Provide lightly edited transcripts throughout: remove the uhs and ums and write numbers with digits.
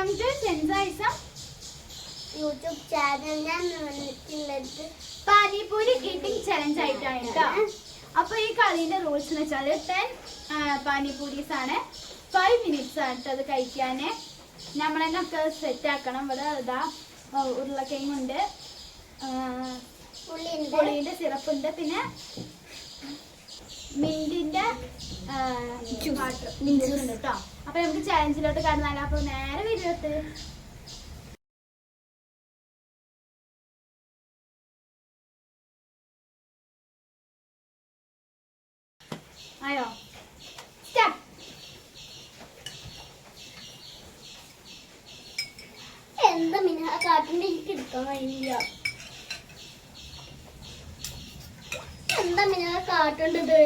Welcome to സെൻസൈസം YouTube channel. ഞാൻ വന്നിട്ടുള്ളത് പാനിപൂരി ഈറ്റിംഗ് ചലഞ്ച് ആയിട്ടാണ് കേട്ടോ. അപ്പൊ ഈ കളിന്റെ റൂൾസ് എന്ന് വെച്ചാൽ 10 പാനിപൂരീസ് ആണ്, 5 minutes ആണ് കേട്ടോ അത് കഴിക്കാന്. നമ്മളെന്നൊക്കെ സെറ്റ് ആക്കണം. ഇവിടെ ഇതാ ഉരുളക്കിഴങ്ങുണ്ട്, പുളിന്റെ സിറപ്പ് ഉണ്ട്, പിന്നെ മിന്റിന്റെ ജ്യൂസ് ഉണ്ട് കേട്ടോ. അപ്പൊ നമുക്ക് ചാലഞ്ചിലോട്ട് കടന്നാലോ. അപ്പൊ നേരെ വീഡിയോത്ത് ആയോ സ്റ്റാർട്ട്. എന്താ മിന കാട്ടിന്റെ എനിക്ക് എടുക്കാൻ കഴിയില്ല. എന്താ മിന കാട്ടേണ്ടത്?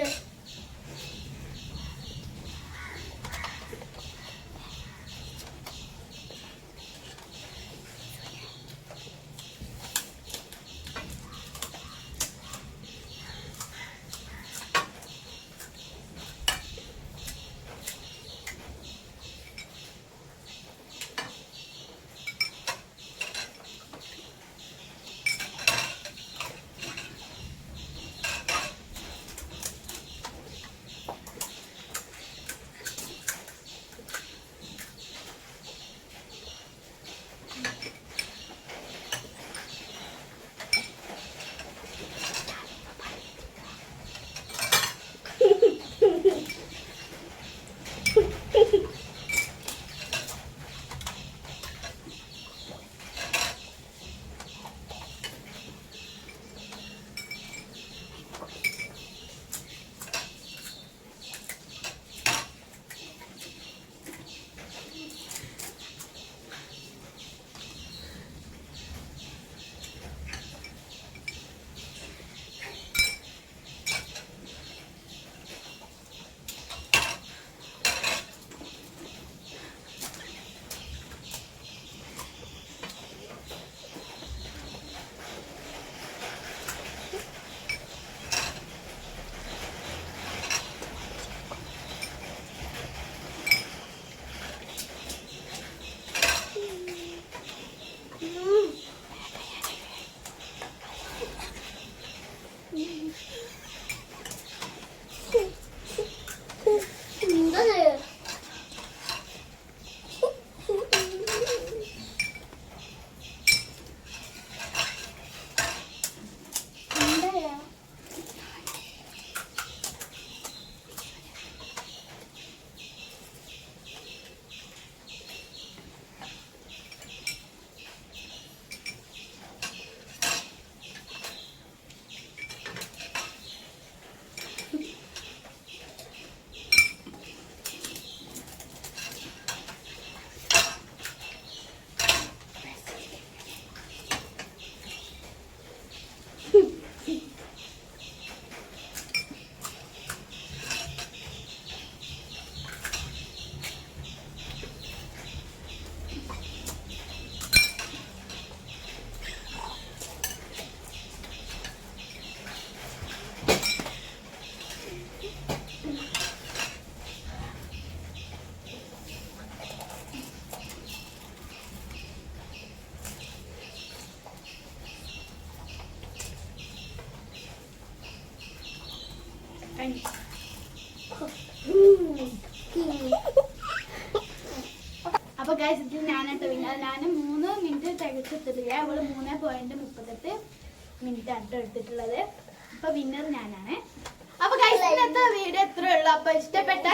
അപ്പൊ ഗൈസ് ഇത് ഞാനായിട്ട് ഞാൻ 3 മിനിറ്റ് തികച്ചെടുത്തിട്ടില്ല. അവള് 3.38 ആണ് എടുത്തിട്ടുള്ളത്. അപ്പൊ വിന്നർ ഞാനാണ്. അപ്പൊ ഗൈസ് ഇന്നത്തെ വീഡിയോ എത്ര ഉള്ളു. അപ്പൊ ഇഷ്ടപ്പെട്ട